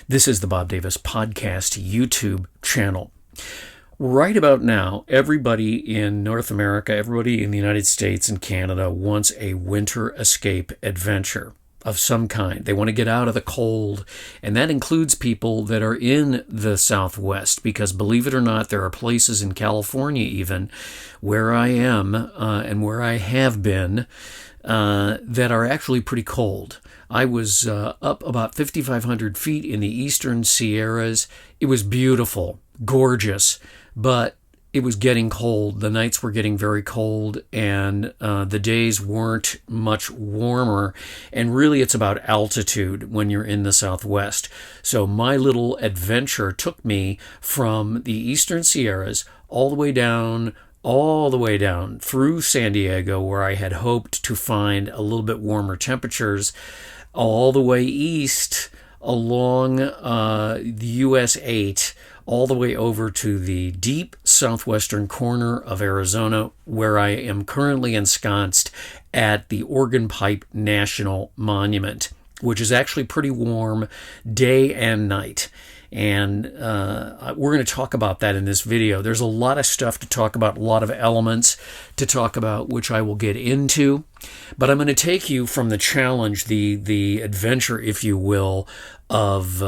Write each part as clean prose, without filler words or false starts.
This is the Bob Davis Podcast YouTube channel. Right about now, everybody in North America, everybody in the United States and Canada wants a winter escape adventure of some kind. They want to get out of the cold, and that includes people that are in the Southwest, because believe it or not, there are places in California even where I am and where I have been that are actually pretty cold. I was up about 5,500 feet in the eastern Sierras. It was beautiful, gorgeous, but it was getting cold. The nights were getting very cold, and the days weren't much warmer. And really, it's about altitude when you're in the Southwest. So my little adventure took me from the eastern Sierras all the way down through San Diego, where I had hoped to find a little bit warmer temperatures, all the way east along the US 8, all the way over to the deep southwestern corner of Arizona, where I am currently ensconced at the Organ Pipe National Monument, which is actually pretty warm day and night. And we're going to talk about that in this video. There's a lot of stuff to talk about, a lot of elements to talk about, which I will get into. But I'm going to take you from the challenge, the adventure, if you will, of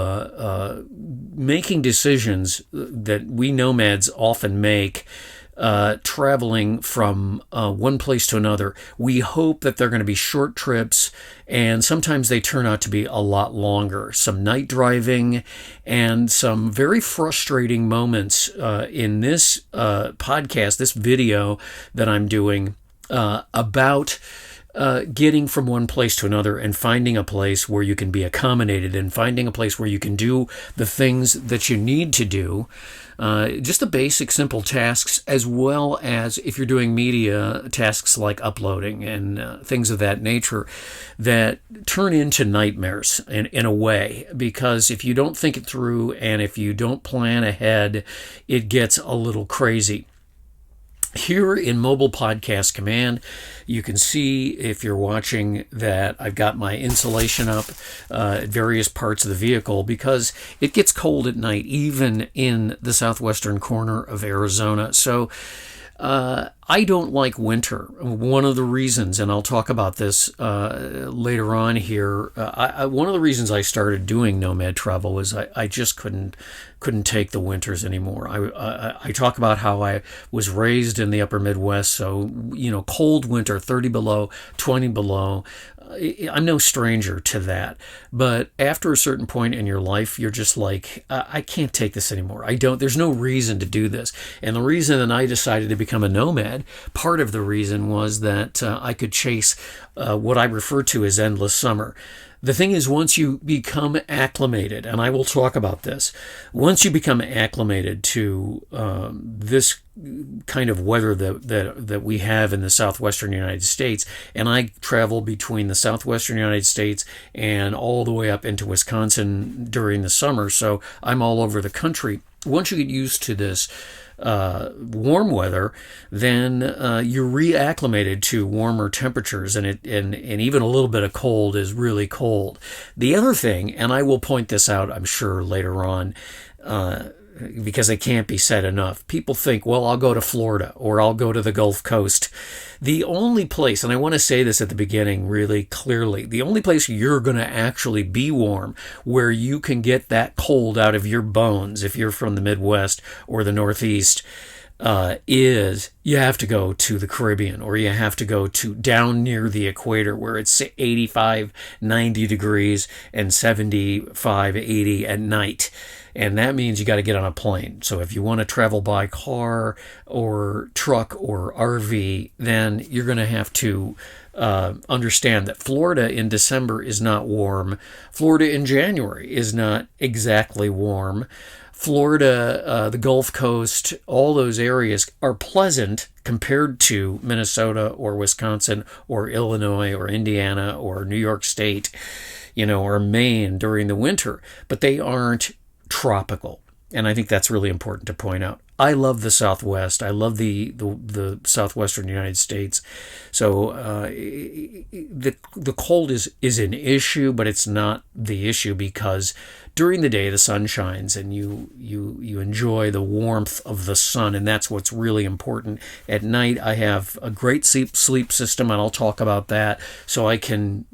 making decisions that we nomads often make, traveling from one place to another. We hope that they're going to be short trips, and sometimes they turn out to be a lot longer. Some night driving and some very frustrating moments in this podcast, this video that I'm doing about getting from one place to another and finding a place where you can be accommodated and finding a place where you can do the things that you need to do. Just the basic, simple tasks, as well as if you're doing media tasks like uploading and things of that nature that turn into nightmares in a way, because if you don't think it through and if you don't plan ahead, it gets a little crazy. Here in Mobile Podcast Command, you can see, if you're watching, that I've got my insulation up at various parts of the vehicle, because it gets cold at night, even in the southwestern corner of Arizona. So I don't like winter. One of the reasons, and I'll talk about this later on here, one of the reasons I started doing nomad travel was I just couldn't take the winters anymore. I talk about how I was raised in the upper Midwest, so, cold winter, 30 below, 20 below. I'm no stranger to that. But after a certain point in your life, you're just like, I can't take this anymore. There's no reason to do this. And the reason that I decided to become a nomad, part of the reason was that I could chase what I refer to as endless summer. The thing is, once you become acclimated, and I will talk about this, once you become acclimated to this kind of weather that we have in the southwestern United States, and I travel between the southwestern United States and all the way up into Wisconsin during the summer, so I'm all over the country. Once you get used to this warm weather, then you're reacclimated to warmer temperatures, and even a little bit of cold is really cold. The other thing, and I will point this out, I'm sure, later on, because it can't be said enough. People think, well, I'll go to Florida or I'll go to the Gulf Coast. The only place, and I want to say this at the beginning really clearly, the only place you're going to actually be warm, where you can get that cold out of your bones if you're from the Midwest or the Northeast, is you have to go to the Caribbean, or you have to go to down near the equator where it's 85, 90 degrees and 75, 80 at night. And that means you got to get on a plane. So if you want to travel by car or truck or RV, then you're going to have to understand that Florida in December is not warm. Florida in January is not exactly warm. Florida, the Gulf Coast, all those areas are pleasant compared to Minnesota or Wisconsin or Illinois or Indiana or New York State, or Maine during the winter, but they aren't tropical. And I think that's really important to point out. I love the Southwest. I love the southwestern United States. So the cold is an issue, but it's not the issue because during the day the sun shines and you enjoy the warmth of the sun, and that's what's really important. At night I have a great sleep system, and I'll talk about that. So I can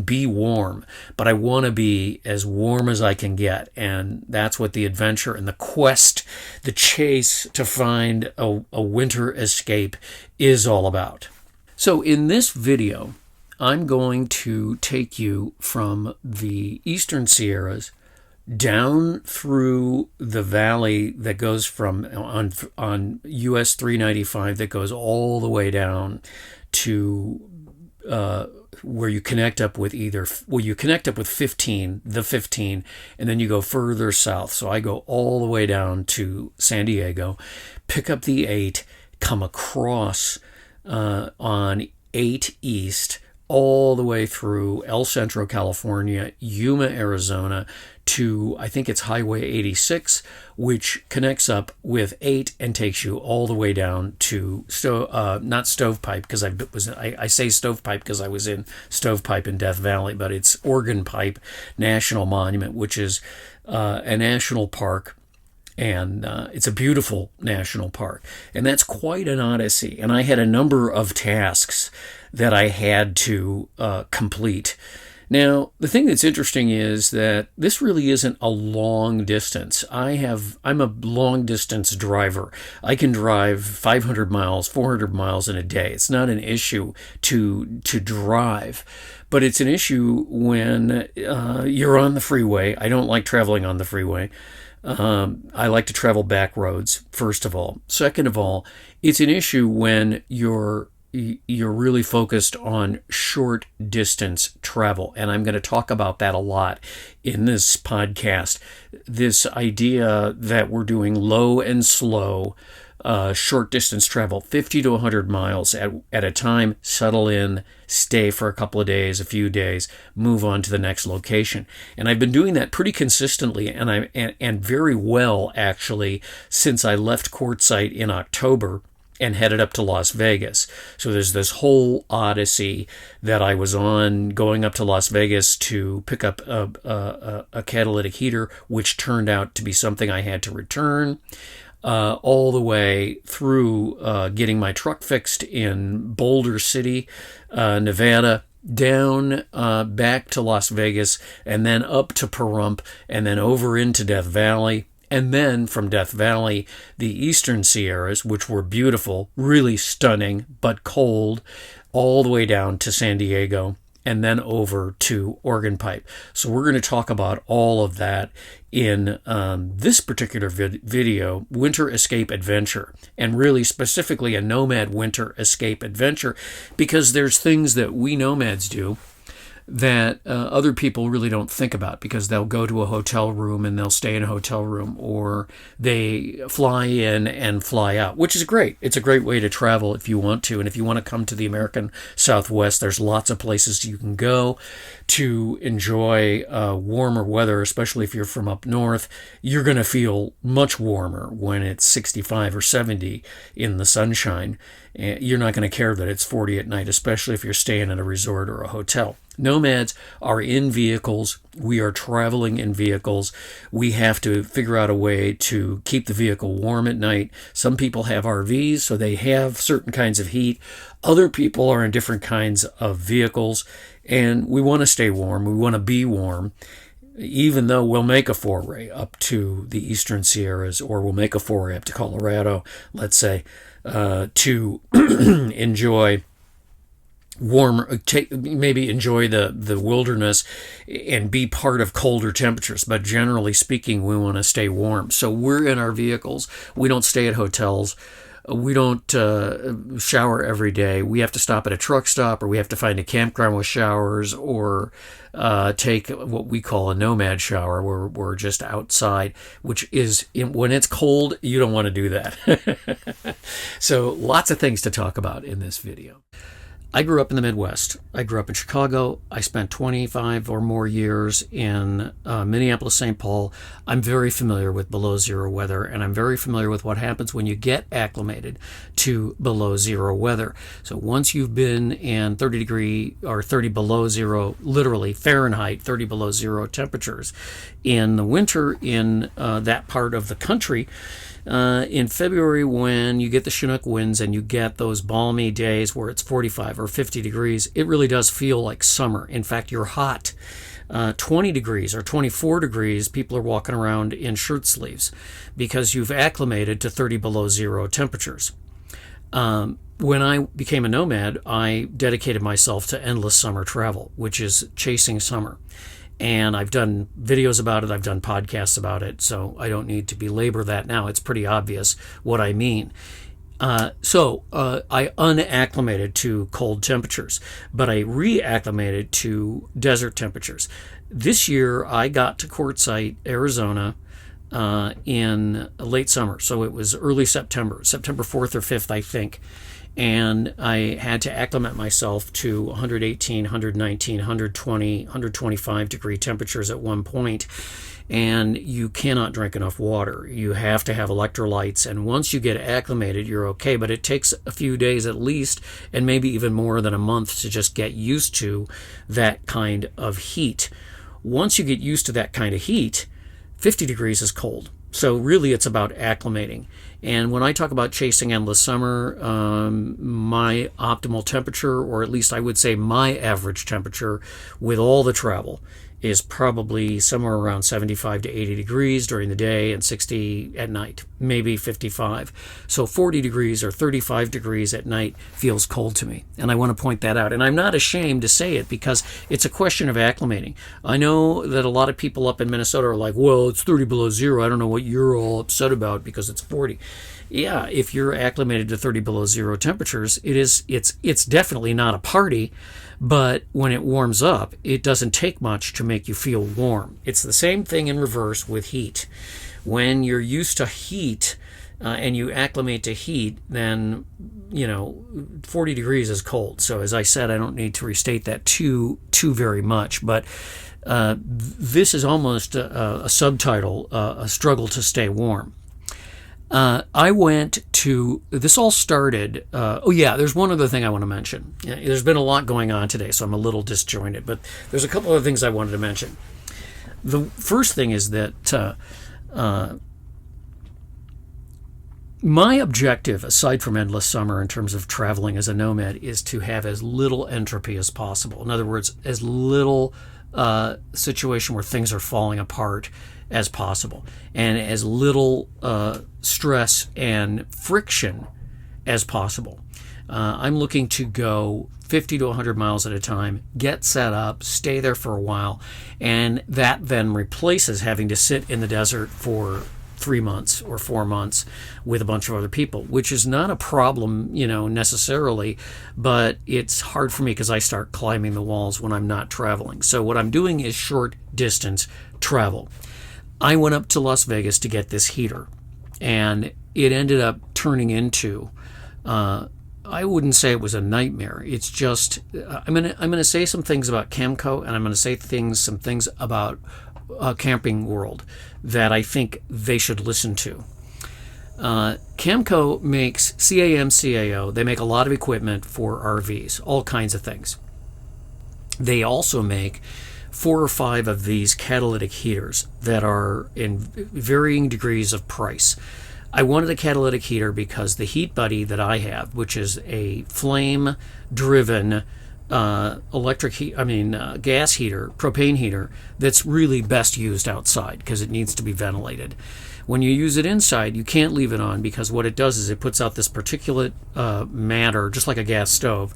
be warm, but I want to be as warm as I can get, and that's what the adventure and the quest, the chase to find a winter escape is all about. So in this video, I'm going to take you from the Eastern Sierras down through the valley that goes from on US 395 that goes all the way down to where you connect up with you connect up with the 15, and then you go further south. So I go all the way down to San Diego, pick up the 8, come across on 8 East, all the way through El Centro, California, Yuma, Arizona, to, I think it's Highway 86, which connects up with 8 and takes you all the way down to, not Stovepipe, because I say Stovepipe because I was in Stovepipe in Death Valley, but it's Organ Pipe National Monument, which is a national park. And it's a beautiful national park. And that's quite an odyssey. And I had a number of tasks that I had to complete. Now, the thing that's interesting is that this really isn't a long distance. I'm a long distance driver. I can drive 500 miles, 400 miles in a day. It's not an issue to drive. But it's an issue when you're on the freeway. I don't like traveling on the freeway. I like to travel back roads, first of all. Second of all, it's an issue when you're really focused on short distance travel. And I'm going to talk about that a lot in this podcast. This idea that we're doing low and slow short distance travel, 50 to 100 miles at a time, settle in, stay for a couple of days, a few days, move on to the next location. And I've been doing that pretty consistently and very well, actually, since I left Quartzsite in October and headed up to Las Vegas. So there's this whole odyssey that I was on, going up to Las Vegas to pick up a catalytic heater, which turned out to be something I had to return. All the way through getting my truck fixed in Boulder City, Nevada, down back to Las Vegas, and then up to Pahrump, and then over into Death Valley. And then from Death Valley, the Eastern Sierras, which were beautiful, really stunning, but cold, all the way down to San Diego, and then over to Organ Pipe. So we're going to talk about all of that in this particular video, Winter Escape Adventure, and really specifically a Nomad Winter Escape Adventure, because there's things that we nomads do that other people really don't think about, because they'll go to a hotel room and they'll stay in a hotel room, or they fly in and fly out, which is great. It's a great way to travel if you want to. And if you want to come to the American Southwest, there's lots of places you can go to enjoy warmer weather, especially if you're from up north. You're going to feel much warmer when it's 65 or 70 in the sunshine. You're not going to care that it's 40 at night, especially if you're staying at a resort or a hotel. Nomads are in vehicles. We are traveling in vehicles. We have to figure out a way to keep the vehicle warm at night. Some people have RVs, so they have certain kinds of heat. Other people are in different kinds of vehicles, and we want to stay warm. We want to be warm, even though we'll make a foray up to the Eastern Sierras, or we'll make a foray up to Colorado, let's say, to enjoy warmer, maybe enjoy the wilderness and be part of colder temperatures. But generally speaking, we want to stay warm. So we're in our vehicles. We don't stay at hotels. We don't shower every day. We have to stop at a truck stop, or we have to find a campground with showers, or take what we call a nomad shower, where we're just outside, which is, when it's cold, you don't want to do that. So lots of things to talk about in this video. I grew up in the Midwest. I grew up in Chicago. I spent 25 or more years in Minneapolis, St. Paul. I'm very familiar with below zero weather, and I'm very familiar with what happens when you get acclimated to below zero weather. So once you've been in 30 degree or 30 below zero, literally Fahrenheit, 30 below zero temperatures in the winter in that part of the country, in February, when you get the Chinook winds and you get those balmy days where it's 45 or 50 degrees, it really does feel like summer. In fact, you're hot. 20 degrees or 24 degrees, people are walking around in shirt sleeves because you've acclimated to 30 below zero temperatures. When I became a nomad, I dedicated myself to endless summer travel, which is chasing summer. And I've done videos about it. I've done podcasts about it. So I don't need to belabor that now. It's pretty obvious what I mean. So I unacclimated to cold temperatures, but I reacclimated to desert temperatures. This year, I got to Quartzsite, Arizona, in late summer. So it was early September 4th or 5th, I think. And I had to acclimate myself to 118, 119, 120, 125 degree temperatures at one point. And you cannot drink enough water. You have to have electrolytes. And once you get acclimated, you're okay. But it takes a few days at least, and maybe even more than a month, to just get used to that kind of heat. Once you get used to that kind of heat, 50 degrees is cold. So really it's about acclimating. And when I talk about chasing endless summer, my optimal temperature, or at least I would say my average temperature with all the travel, is probably somewhere around 75 to 80 degrees during the day and 60 at night, maybe 55. So 40 degrees or 35 degrees at night feels cold to me. And I want to point that out. And I'm not ashamed to say it because it's a question of acclimating. I know that a lot of people up in Minnesota are like, well, it's 30 below zero. I don't know what you're all upset about because it's 40. Yeah, if you're acclimated to 30 below zero temperatures, it's definitely not a party. But when it warms up, it doesn't take much to make you feel warm. It's the same thing in reverse with heat. When you're used to heat and you acclimate to heat, then 40 degrees is cold. So as I said, I don't need to restate that too very much. But this is almost a subtitle, a struggle to stay warm. I went to, this all started, there's one other thing I want to mention. There's been a lot going on today, so I'm a little disjointed, but there's a couple other things I wanted to mention. The first thing is that my objective, aside from endless summer in terms of traveling as a nomad, is to have as little entropy as possible. In other words, as little situation where things are falling apart as possible, and as little stress and friction as possible. I'm looking to go 50 to 100 miles at a time, get set up, stay there for a while, and that then replaces having to sit in the desert for 3 months or 4 months with a bunch of other people, which is not a problem, necessarily, but it's hard for me because I start climbing the walls when I'm not traveling. So what I'm doing is short distance travel. I went up to Las Vegas to get this heater, and it ended up turning into, I wouldn't say it was a nightmare. It's just, I'm gonna say some things about Camco, and I'm gonna say some things about Camping World that I think they should listen to. Camco makes CAO. They make a lot of equipment for RVs, all kinds of things. They also make 4 or 5 of these catalytic heaters that are in varying degrees of price. I wanted a catalytic heater because the Heat Buddy that I have, which is a flame-driven gas heater, propane heater, that's really best used outside because it needs to be ventilated. When you use it inside, you can't leave it on because what it does is it puts out this particulate matter, just like a gas stove,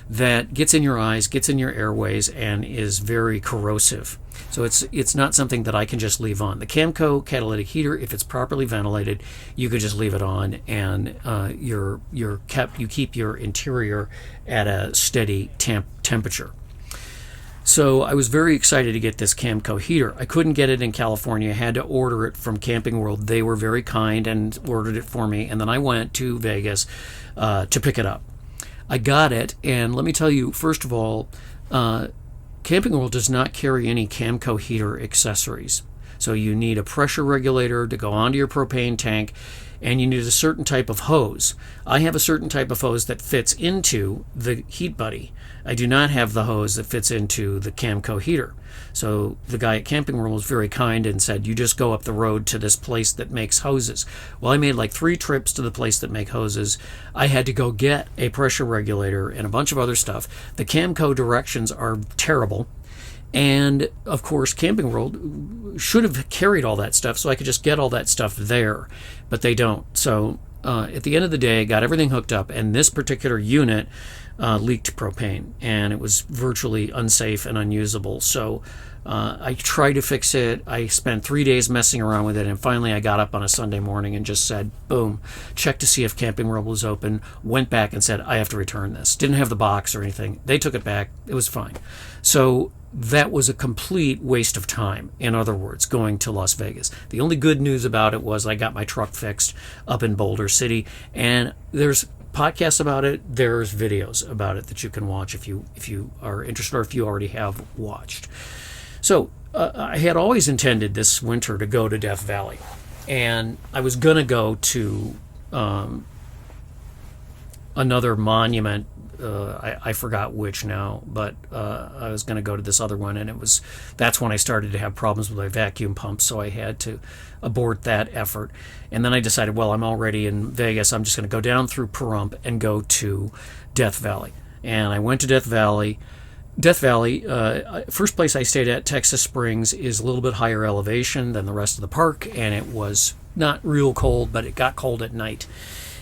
that gets in your eyes, gets in your airways, and is very corrosive. So it's not something that I can just leave on. The Camco catalytic heater, if it's properly ventilated, you could just leave it on, and you keep your interior at a steady temperature. So I was very excited to get this Camco heater. I couldn't get it in California. I had to order it from Camping World. They were very kind and ordered it for me, and then I went to Vegas to pick it up. I got it, and let me tell you, first of all, Camping World does not carry any Camco heater accessories. So you need a pressure regulator to go onto your propane tank, and you need a certain type of hose. I have a certain type of hose that fits into the Heat Buddy. I do not have the hose that fits into the Camco heater. So the guy at Camping World was very kind and said, you just go up the road to this place that makes hoses. Well, I made like 3 trips to the place that make hoses. I had to go get a pressure regulator and a bunch of other stuff. The Camco directions are terrible. And, of course, Camping World should have carried all that stuff so I could just get all that stuff there, but they don't. So at the end of the day, I got everything hooked up, and this particular unit leaked propane, and it was virtually unsafe and unusable. So I tried to fix it. I spent 3 days messing around with it, and finally I got up on a Sunday morning and just said, boom, checked to see if Camping World was open, went back and said, I have to return this. Didn't have the box or anything. They took it back. It was fine. So that was a complete waste of time, in other words, going to Las Vegas. The only good news about it was I got my truck fixed up in Boulder City, and there's podcasts about it, there's videos about it that you can watch if you are interested or if you already have watched. So I had always intended this winter to go to Death Valley, and I was going to go to another monument. I forgot which now, but I was going to go to this other one, and that's when I started to have problems with my vacuum pump, so I had to abort that effort. And then I decided, well, I'm already in Vegas. I'm just going to go down through Pahrump and go to Death Valley. And I went to Death Valley. Death Valley, first place I stayed at, Texas Springs, is a little bit higher elevation than the rest of the park, and it was not real cold, but it got cold at night.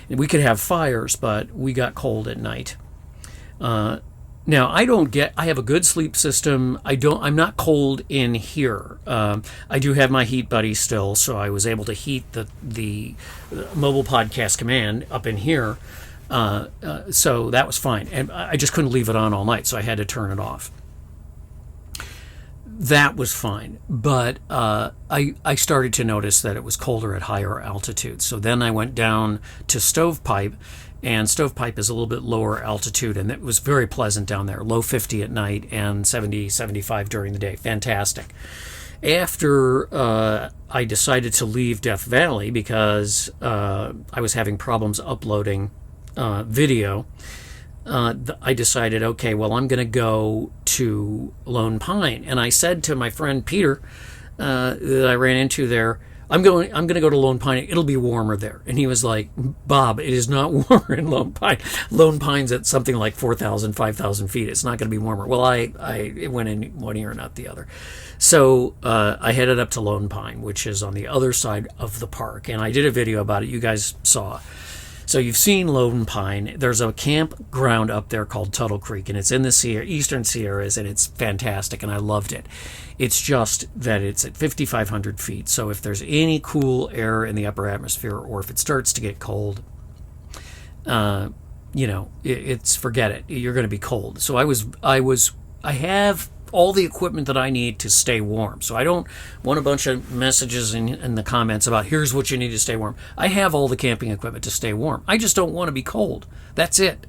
We could have fires, but we got cold at night. Now I have a good sleep system. I'm not cold in here. I do have my Heat Buddy still, so I was able to heat the mobile podcast command up in here. So that was fine. And I just couldn't leave it on all night, so I had to turn it off. That was fine. But I started to notice that it was colder at higher altitudes. So then I went down to Stovepipe, and Stovepipe is a little bit lower altitude, and it was very pleasant down there. Low 50 at night and 70, 75 during the day. Fantastic. After I decided to leave Death Valley because I was having problems uploading video, I decided, okay, well, I'm going to go to Lone Pine. And I said to my friend Peter that I ran into there, I'm going to go to Lone Pine. It'll be warmer there. And he was like, Bob, it is not warmer in Lone Pine. Lone Pine's at something like 4,000, 5,000 feet. It's not going to be warmer. Well, it went in one ear and out the other. So I headed up to Lone Pine, which is on the other side of the park. And I did a video about it. You guys saw. So you've seen Lone Pine. There's a campground up there called Tuttle Creek, and it's in the Eastern Sierras, and it's fantastic, and I loved it. It's just that it's at 5,500 feet, so if there's any cool air in the upper atmosphere, or if it starts to get cold, it's forget it. You're going to be cold. So I have all the equipment that I need to stay warm. So I don't want a bunch of messages in the comments about here's what you need to stay warm. I have all the camping equipment to stay warm. I just don't want to be cold. That's it.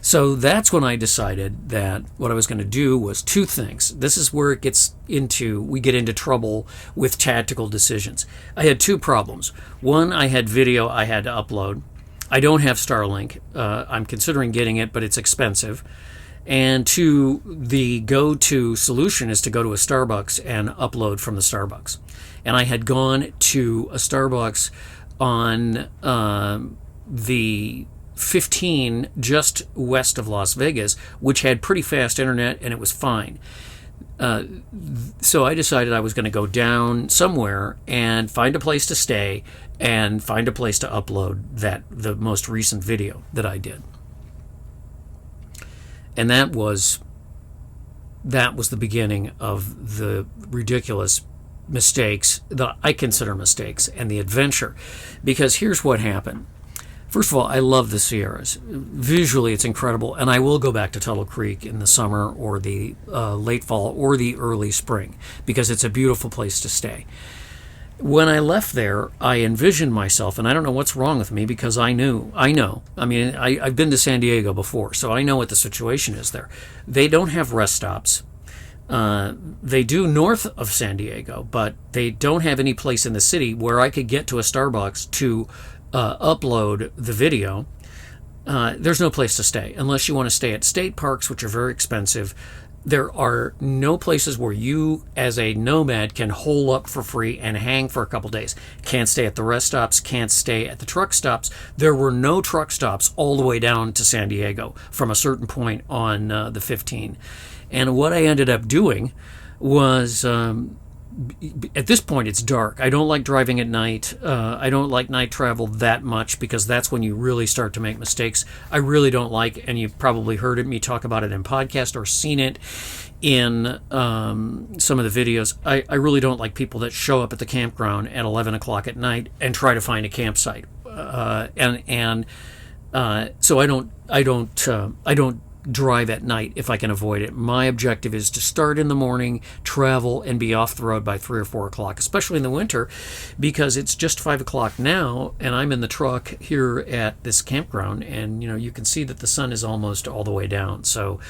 So that's when I decided that what I was going to do was 2 things. This is where we get into trouble with tactical decisions. I had 2 problems. One, I had video I had to upload. I don't have Starlink. I'm considering getting it, but it's expensive. And 2, the go-to solution is to go to a Starbucks and upload from the Starbucks. And I had gone to a Starbucks on the 15 just west of Las Vegas, which had pretty fast internet, and it was fine. So I decided I was going to go down somewhere and find a place to stay and find a place to upload the most recent video that I did. And that was the beginning of the ridiculous mistakes that I consider mistakes and the adventure. Because here's what happened. First of all, I love the Sierras. Visually, it's incredible. And I will go back to Tuttle Creek in the summer or the late fall or the early spring because it's a beautiful place to stay. When I left there, I envisioned myself, and I don't know what's wrong with me because I know. I mean, I've been to San Diego before, so I know what the situation is there. They don't have rest stops. They do north of San Diego, but they don't have any place in the city where I could get to a Starbucks to upload the video. There's no place to stay unless you want to stay at state parks, which are very expensive. There are no places where you, as a nomad, can hole up for free and hang for a couple days. Can't stay at the rest stops, can't stay at the truck stops. There were no truck stops all the way down to San Diego from a certain point on the 15. And what I ended up doing was, at this point, it's dark. I don't like driving at night. I don't like night travel that much because that's when you really start to make mistakes. I really don't like, and you've probably heard me talk about it in podcast or seen it in some of the videos. I really don't like people that show up at the campground at 11 o'clock at night and try to find a campsite. So I don't drive at night if I can avoid it. My objective is to start in the morning, travel, and be off the road by 3 or 4 o'clock, especially in the winter, because it's just 5 o'clock now, and I'm in the truck here at this campground, and you can see that the sun is almost all the way down. So,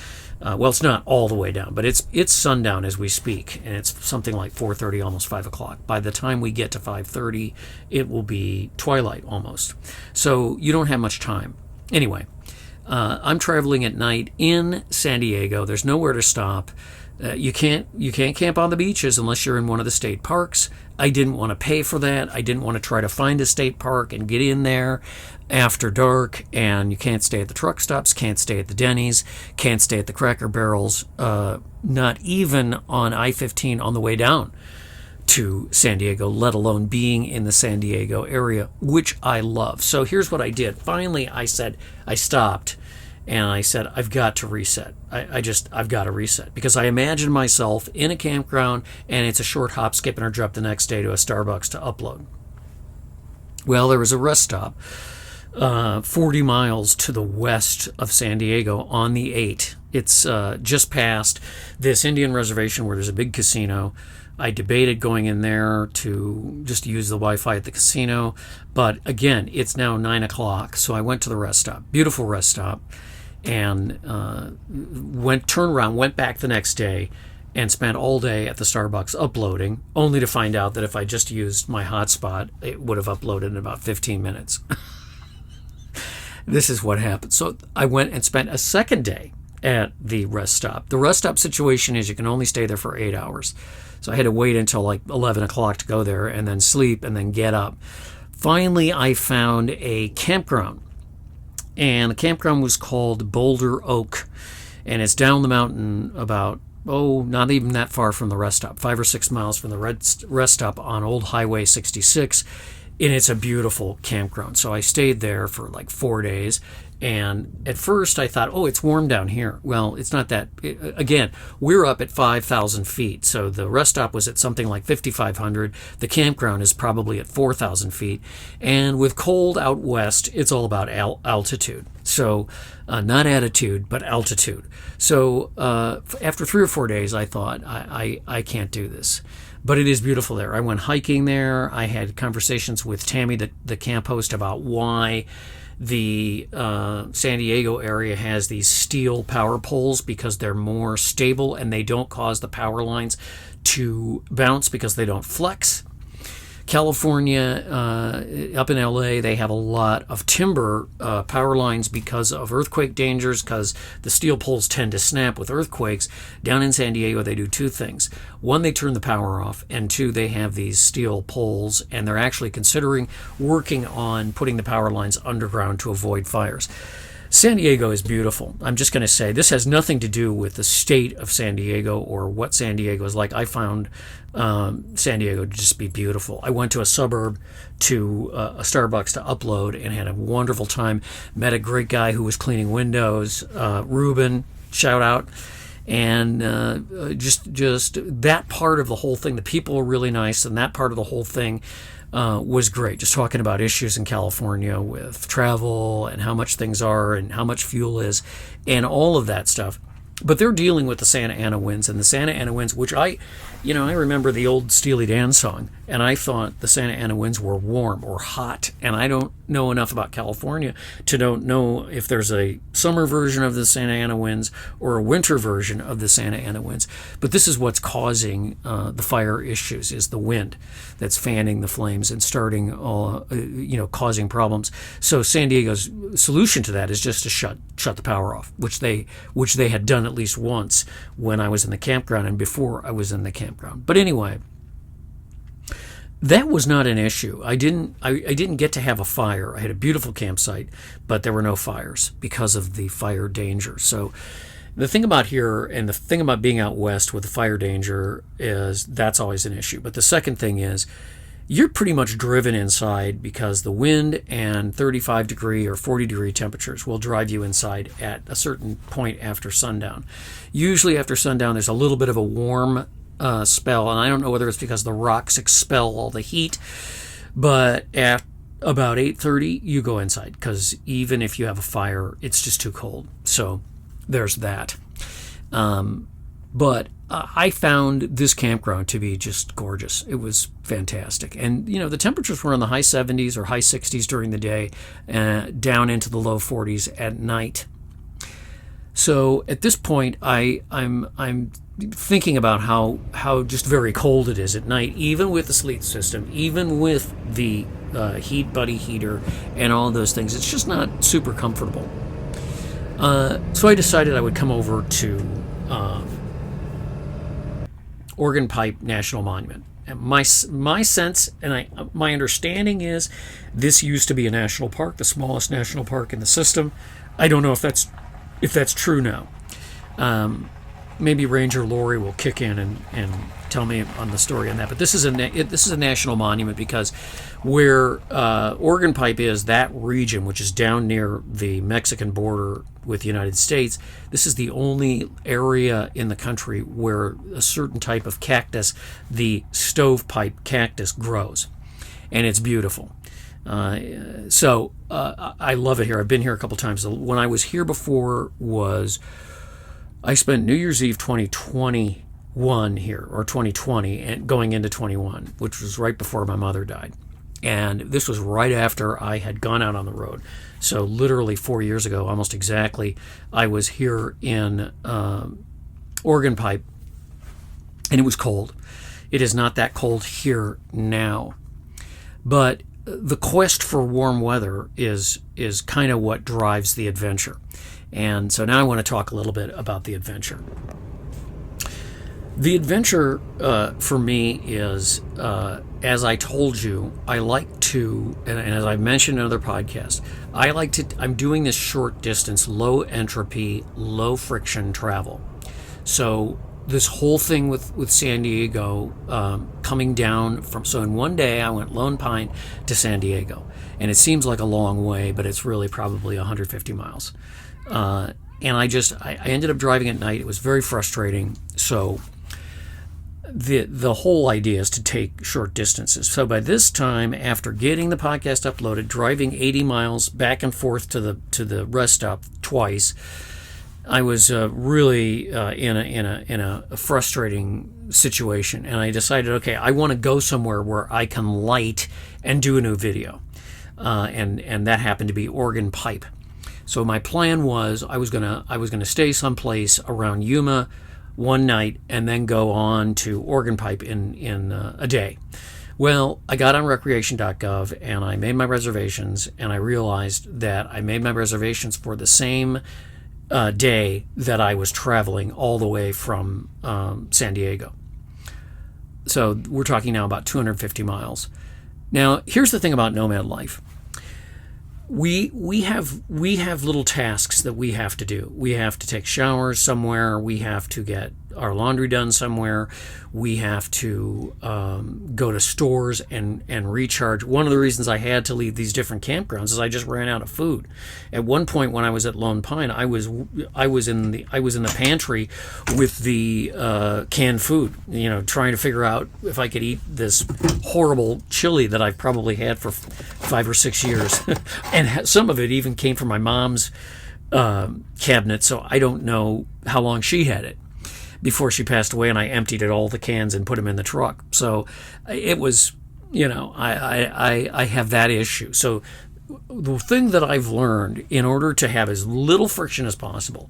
well, it's not all the way down, but it's sundown as we speak, and it's something like 4:30, almost 5 o'clock. By the time we get to 5:30, it will be twilight almost. So you don't have much time. Anyway, I'm traveling at night in San Diego. There's nowhere to stop. You can't camp on the beaches unless you're in one of the state parks. I didn't want to pay for that. I didn't want to try to find a state park and get in there after dark. And you can't stay at the truck stops, can't stay at the Denny's, can't stay at the Cracker Barrels, not even on I-15 on the way down to San Diego, let alone being in the San Diego area, which I love. So here's what I did. Finally, I stopped and I said, I've got to reset. I've got to reset because I imagine myself in a campground and it's a short hop, skip, and a jump the next day to a Starbucks to upload. Well, there was a rest stop 40 miles to the west of San Diego on the 8. It's just past this Indian reservation where there's a big casino. I debated going in there to just use the Wi-Fi at the casino, but again, it's now 9 o'clock, so I went to the rest stop, beautiful rest stop, and turned around, went back the next day, and spent all day at the Starbucks uploading, only to find out that if I just used my hotspot, it would have uploaded in about 15 minutes. This is what happened. So I went and spent a second day at the rest stop. The rest stop situation is you can only stay there for 8 hours. So I had to wait until like 11 o'clock to go there and then sleep and then get up. Finally, I found a campground. And the campground was called Boulder Oak. And it's down the mountain about, not even that far from the rest stop, 5 or 6 miles from the rest stop on Old Highway 66. And it's a beautiful campground. So I stayed there for like 4 days. And at first I thought, it's warm down here. Well, it's not that. Again, we're up at 5,000 feet. So the rest stop was at something like 5,500. The campground is probably at 4,000 feet. And with cold out west, it's all about altitude. So not attitude, but altitude. So after 3 or 4 days, I thought, I can't do this. But it is beautiful there. I went hiking there. I had conversations with Tammy, the camp host, about why the San Diego area has these steel power poles, because they're more stable and they don't cause the power lines to bounce because they don't flex. California, up in LA, they have a lot of timber power lines because of earthquake dangers, because the steel poles tend to snap with earthquakes. Down in San Diego, they do 2 things. 1, they turn the power off, and 2, they have these steel poles, and they're actually considering working on putting the power lines underground to avoid fires. San Diego is beautiful. I'm just going to say this has nothing to do with the state of San Diego or what San Diego is like. I found San Diego to just be beautiful. I went to a suburb to a Starbucks to upload and had a wonderful time. Met a great guy who was cleaning windows, Ruben, shout out. And just that part of the whole thing, the people were really nice, and that part of the whole thing was great. Just talking about issues in California with travel and how much things are and how much fuel is and all of that stuff. But they're dealing with the Santa Ana winds, and the Santa Ana winds, which I remember the old Steely Dan song, and I thought the Santa Ana winds were warm or hot, and I don't know enough about California to don't know if there's a summer version of the Santa Ana winds or a winter version of the Santa Ana winds. But this is what's causing the fire issues, is the wind that's fanning the flames and starting, causing problems. So San Diego's solution to that is just to shut the power off, which they had done at least once when I was in the campground and before I was in the campground. But anyway, that was not an issue. I didn't get to have a fire. I had a beautiful campsite, but there were no fires because of the fire danger. So the thing about here and the thing about being out west with the fire danger is that's always an issue. But the second thing is you're pretty much driven inside because the wind and 35 degree or 40 degree temperatures will drive you inside at a certain point after sundown. Usually after sundown, there's a little bit of a warm spell, and I don't know whether it's because the rocks expel all the heat, but at about 8:30 you go inside because even if you have a fire, it's just too cold. So there's that. But I found this campground to be just gorgeous. It was fantastic. And, the temperatures were in the high 70s or high 60s during the day, down into the low 40s at night. So at this point, I'm thinking about how just very cold it is at night, even with the sleep system, even with the heat buddy heater and all of those things. It's just not super comfortable. So I decided I would come over to Organ Pipe National Monument. And my sense and my understanding is this used to be a national park, the smallest national park in the system. I don't know if that's true now. Maybe Ranger Lori will kick in and tell me on the story on that. But this is a national monument because where Organ Pipe is, that region, which is down near the Mexican border with the United States, this is the only area in the country where a certain type of cactus, the stovepipe cactus, grows. And it's beautiful. So I love it here. I've been here a couple times. When I was here before I spent New Year's Eve 2021 here, or 2020, and going into 21, which was right before my mother died. And this was right after I had gone out on the road. So literally 4 years ago, almost exactly, I was here in Organ Pipe, and it was cold. It is not that cold here now. But the quest for warm weather is kind of what drives the adventure. And so now I want to talk a little bit about the adventure. The adventure for me is, as I told you, I like to, and as I mentioned in other podcasts, I'm doing this short distance, low entropy, low friction travel. So this whole thing with San Diego coming down so in one day I went Lone Pine to San Diego. And it seems like a long way, but it's really probably 150 miles. And I ended up driving at night. It was very frustrating. So the whole idea is to take short distances. So by this time, after getting the podcast uploaded, driving 80 miles back and forth to the rest stop twice, I was really in a frustrating situation, and I decided, okay, I want to go somewhere where I can light and do a new video, and that happened to be Organ Pipe. So my plan was I was gonna stay someplace around Yuma one night and then go on to Organ Pipe in a day. Well, I got on recreation.gov and I made my reservations, and I realized that I made my reservations for the same day that I was traveling all the way from San Diego. So we're talking now about 250 miles. Now, here's the thing about nomad life. We have little tasks that we have to do. We have to take showers somewhere. We have to get our laundry done somewhere. We have to go to stores and recharge. One of the reasons I had to leave these different campgrounds is I just ran out of food. At one point when I was at Lone Pine, I was in the pantry with the canned food, trying to figure out if I could eat this horrible chili that I've probably had for 5 or 6 years. And some of it even came from my mom's cabinet, so I don't know how long she had it before she passed away, and I emptied it, all the cans, and put them in the truck. So it was, I have that issue. So the thing that I've learned, in order to have as little friction as possible,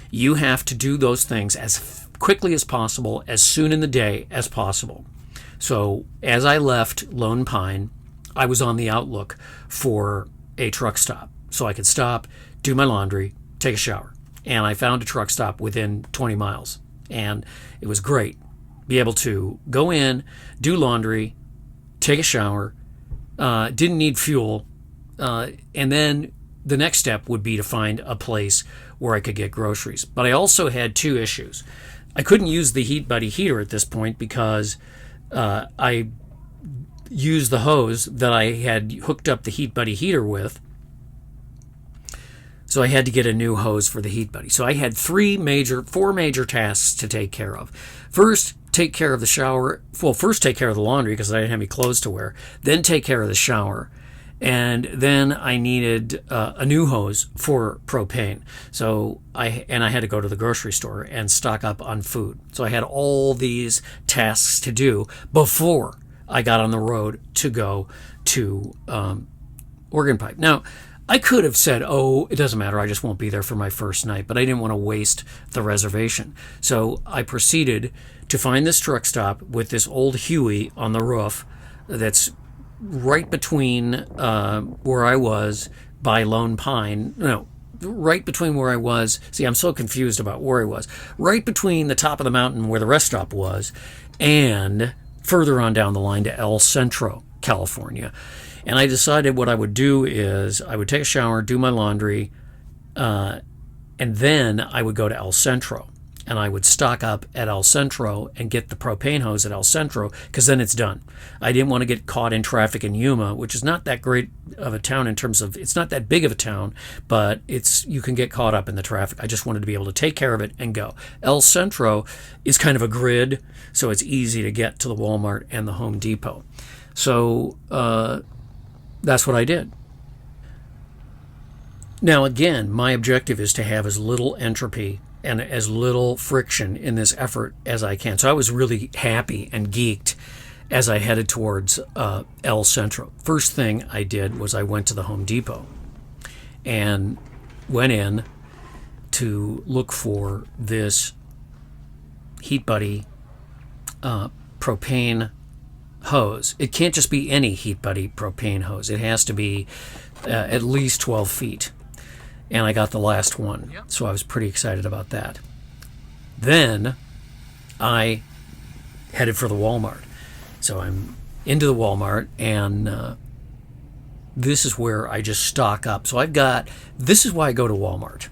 you have to do those things as quickly as possible, as soon in the day as possible. So as I left Lone Pine, I was on the outlook for a truck stop, so I could stop, do my laundry, take a shower. And I found a truck stop within 20 miles. And it was great. Be able to go in, do laundry, take a shower, didn't need fuel, and then the next step would be to find a place where I could get groceries. But I also had two issues. I couldn't use the Heat Buddy heater at this point because I used the hose that I had hooked up the Heat Buddy heater with. So I had to get a new hose for the Heat Buddy. So I had four major tasks to take care of. First, take care of the shower. Well, first take care of the laundry because I didn't have any clothes to wear. Then take care of the shower. And then I needed a new hose for propane. So I had to go to the grocery store and stock up on food. So I had all these tasks to do before I got on the road to go to Organ Pipe. Now, I could have said, it doesn't matter, I just won't be there for my first night, but I didn't want to waste the reservation. So I proceeded to find this truck stop with this old Huey on the roof that's right between where I was by Lone Pine. No, right between where I was. See, I'm so confused about where I was. Right between the top of the mountain where the rest stop was and further on down the line to El Centro, California. And I decided what I would do is I would take a shower, do my laundry, and then I would go to El Centro. And I would stock up at El Centro and get the propane hose at El Centro, because then it's done. I didn't want to get caught in traffic in Yuma, which is not that great of a town in terms of, it's not that big of a town, but you can get caught up in the traffic. I just wanted to be able to take care of it and go. El Centro is kind of a grid, so it's easy to get to the Walmart and the Home Depot. So that's what I did. Now, again, my objective is to have as little entropy and as little friction in this effort as I can. So I was really happy and geeked as I headed towards El Centro. First thing I did was I went to the Home Depot and went in to look for this Heat Buddy propane hose. It can't just be any Heat Buddy propane hose. It has to be at least 12 feet. And I got the last one, so I was pretty excited about that. Then I headed for the Walmart. So I'm into the Walmart, and this is where I just stock up. So this is why I go to Walmart.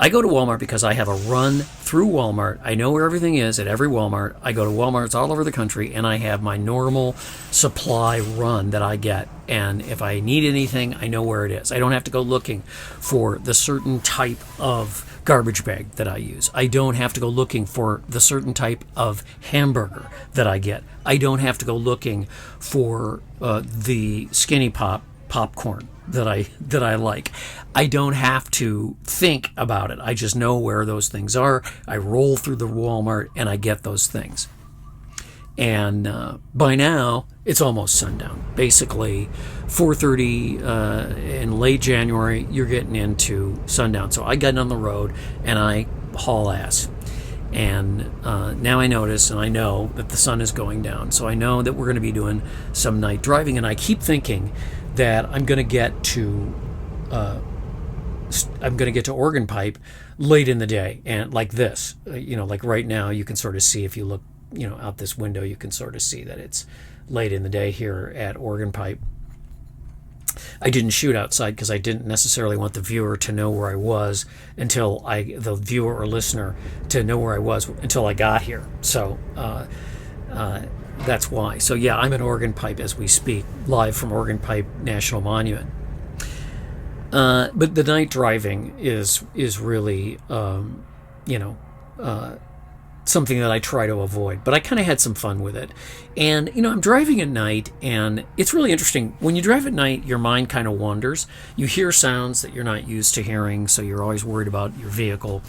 I go to Walmart because I have a run through Walmart. I know where everything is at every Walmart. I go to Walmarts all over the country, and I have my normal supply run that I get. And if I need anything, I know where it is. I don't have to go looking for the certain type of garbage bag that I use. I don't have to go looking for the certain type of hamburger that I get. I don't have to go looking for the Skinny popcorn that I like. I don't have to think about it. I just know where those things are. I roll through the Walmart and I get those things. And by now, it's almost sundown. Basically, 4:30 in late January, you're getting into sundown. So I get on the road and I haul ass. And now I notice and I know that the sun is going down. So I know that we're going to be doing some night driving. And I keep thinking that I'm going to get to Organ Pipe late in the day, and like this, like right now, you can sort of see, if you look, out this window, you can sort of see that it's late in the day here at Organ Pipe. I didn't shoot outside because I didn't necessarily want the viewer to know where I was the viewer or listener to know where I was until I got here. So that's why. So yeah, I'm at Organ Pipe as we speak, live from Organ Pipe National Monument. But the night driving is really, something that I try to avoid, but I kind of had some fun with it. And, I'm driving at night, and it's really interesting. When you drive at night, your mind kind of wanders. You hear sounds that you're not used to hearing, so you're always worried about your vehicle.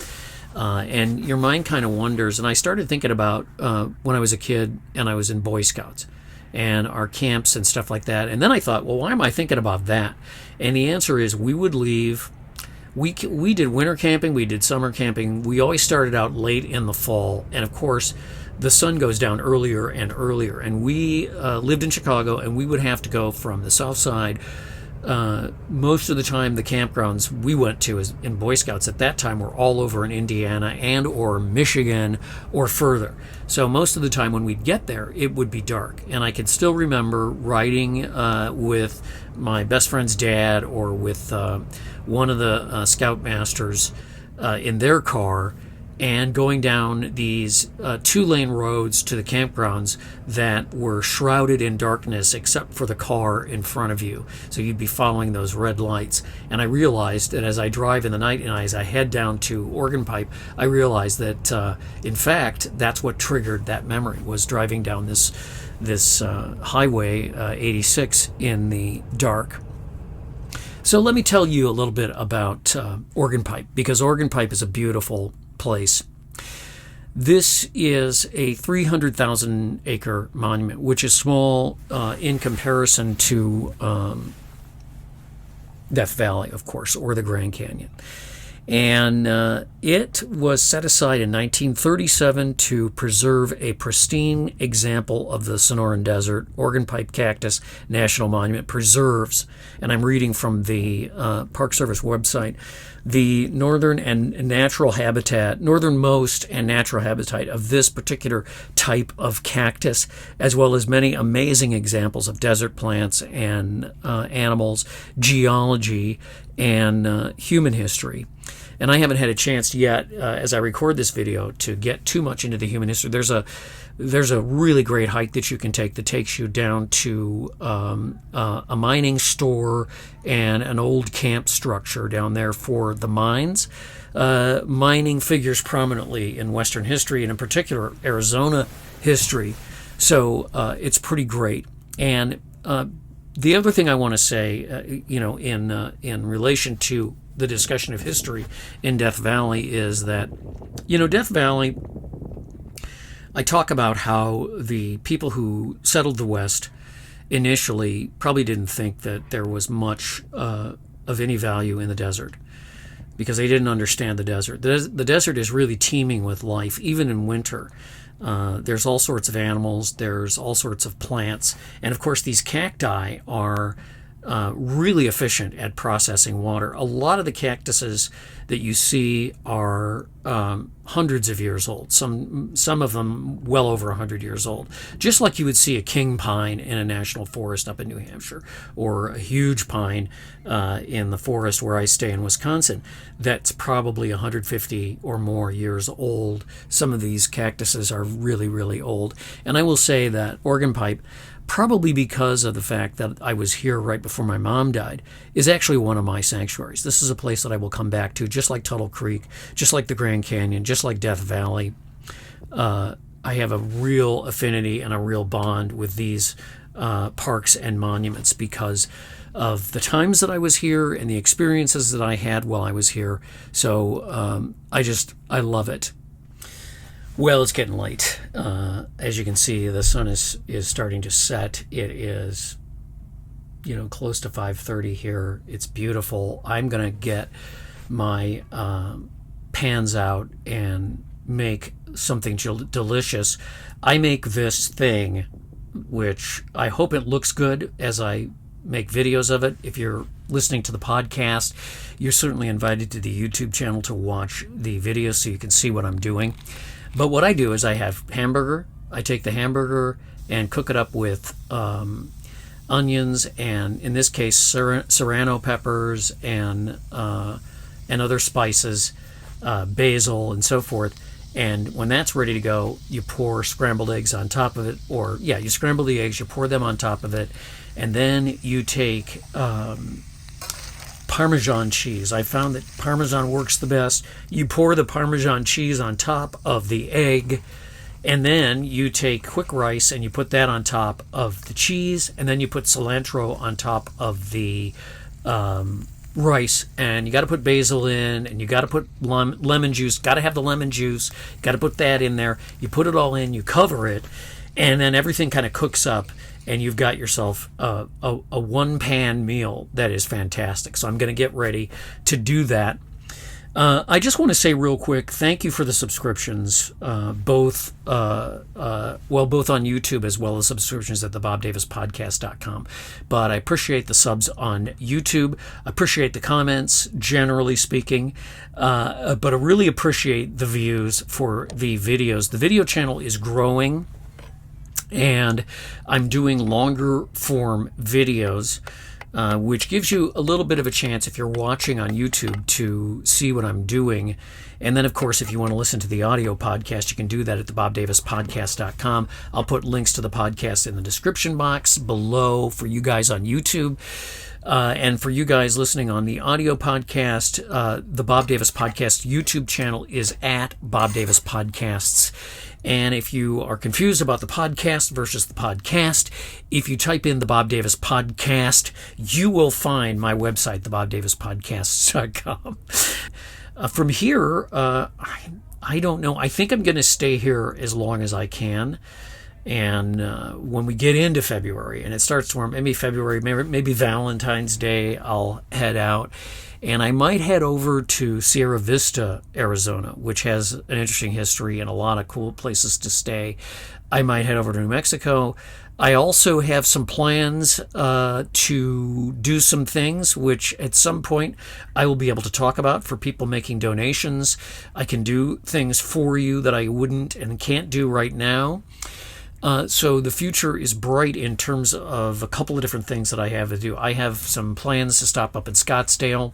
And your mind kind of wanders. And I started thinking about when I was a kid and I was in Boy Scouts and our camps and stuff like that. And then I thought, well, why am I thinking about that? And the answer is we would leave. We did winter camping, we did summer camping. We always started out late in the fall, and of course the sun goes down earlier and earlier. And we lived in Chicago, and we would have to go from the south side. Most of the time the campgrounds we went to as in Boy Scouts at that time were all over in Indiana and or Michigan or further. So most of the time when we'd get there, it would be dark. And I can still remember riding with my best friend's dad or with one of the scoutmasters in their car and going down these two-lane roads to the campgrounds that were shrouded in darkness except for the car in front of you. So you'd be following those red lights. And I realized that as I drive in the night and as I head down to Organ Pipe, I realized that, in fact, that's what triggered that memory, was driving down this Highway 86 in the dark. So let me tell you a little bit about Organ Pipe, because Organ Pipe is a beautiful place. This is a 300,000 acre monument, which is small in comparison to Death Valley, of course, or the Grand Canyon. And it was set aside in 1937 to preserve a pristine example of the Sonoran Desert. Organ Pipe Cactus National Monument preserves, and I'm reading from the Park Service website, the northernmost and natural habitat of this particular type of cactus, as well as many amazing examples of desert plants and animals, geology, and human history. And I haven't had a chance yet, as I record this video, to get too much into the human history. There's a really great hike that you can take that takes you down to a mining store and an old camp structure down there for the mines. Mining figures prominently in Western history, and in particular Arizona history. So it's pretty great. And the other thing I want to say, in relation to the discussion of history in Death Valley is that, Death Valley, I talk about how the people who settled the West initially probably didn't think that there was much of any value in the desert because they didn't understand the desert. The desert is really teeming with life, even in winter. There's all sorts of animals, there's all sorts of plants, and of course these cacti are really efficient at processing water. A lot of the cactuses that you see are hundreds of years old, some of them well over 100 years old, just like you would see a king pine in a national forest up in New Hampshire, or a huge pine in the forest where I stay in Wisconsin that's probably 150 or more years old. Some of these cactuses are really, really old. And I will say that Organ Pipe, probably because of the fact that I was here right before my mom died, is actually one of my sanctuaries. This is a place that I will come back to, just like Tuttle Creek, just like the Grand Canyon, just like Death Valley. I have a real affinity and a real bond with these parks and monuments because of the times that I was here and the experiences that I had while I was here. So I love it. Well, it's getting late. As you can see, the sun is starting to set. It is, close to 5:30 here. It's beautiful. I'm going to get my pans out and make something delicious. I make this thing, which I hope it looks good as I make videos of it. If you're listening to the podcast, you're certainly invited to the YouTube channel to watch the video so you can see what I'm doing. But what I do is I have hamburger. I take the hamburger and cook it up with onions and, in this case, serrano peppers and other spices, basil and so forth. And when that's ready to go, you pour scrambled eggs on top of it. You scramble the eggs, you pour them on top of it, and then you take Parmesan cheese. I found that Parmesan works the best. You pour the Parmesan cheese on top of the egg, and then you take quick rice and you put that on top of the cheese, and then you put cilantro on top of the rice, and you got to put basil in, and you got to put lemon juice. Got to have the lemon juice. Got to put that in there. You put it all in. You cover it, and then everything kind of cooks up, and you've got yourself a one-pan meal that is fantastic. So I'm going to get ready to do that. I just want to say real quick, thank you for the subscriptions, both on YouTube as well as subscriptions at the BobDavisPodcast.com. But I appreciate the subs on YouTube. I appreciate the comments, generally speaking. But I really appreciate the views for the videos. The video channel is growing, and I'm doing longer form videos, which gives you a little bit of a chance, if you're watching on YouTube, to see what I'm doing. And then, of course, if you want to listen to the audio podcast, you can do that at the BobDavisPodcast.com. I'll put links to the podcast in the description box below for you guys on YouTube. And for you guys listening on the audio podcast, the Bob Davis Podcast YouTube channel is at Bob Davis Podcasts. And if you are confused about the podcast versus the podcast, if you type in the Bob Davis Podcast, you will find my website, thebobdavispodcasts.com. From here, I don't know. I think I'm going to stay here as long as I can. And when we get into February, and it starts to warm, maybe February, maybe Valentine's Day, I'll head out. And I might head over to Sierra Vista, Arizona, which has an interesting history and a lot of cool places to stay. I might head over to New Mexico. I also have some plans to do some things, which at some point I will be able to talk about for people making donations. I can do things for you that I wouldn't and can't do right now. So the future is bright in terms of a couple of different things that I have to do. I have some plans to stop up in Scottsdale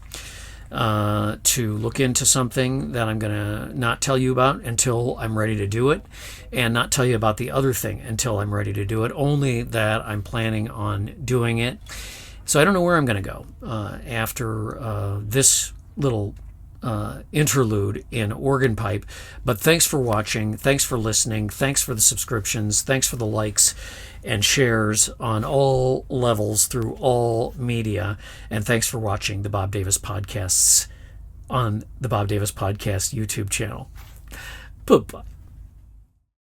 to look into something that I'm going to not tell you about until I'm ready to do it, and not tell you about the other thing until I'm ready to do it, only that I'm planning on doing it. So I don't know where I'm going to go after this little interlude in Organ Pipe. But thanks for watching. Thanks for listening. Thanks for the subscriptions. Thanks for the likes and shares on all levels through all media. And thanks for watching the Bob Davis Podcasts on the Bob Davis Podcast YouTube channel. Bye-bye.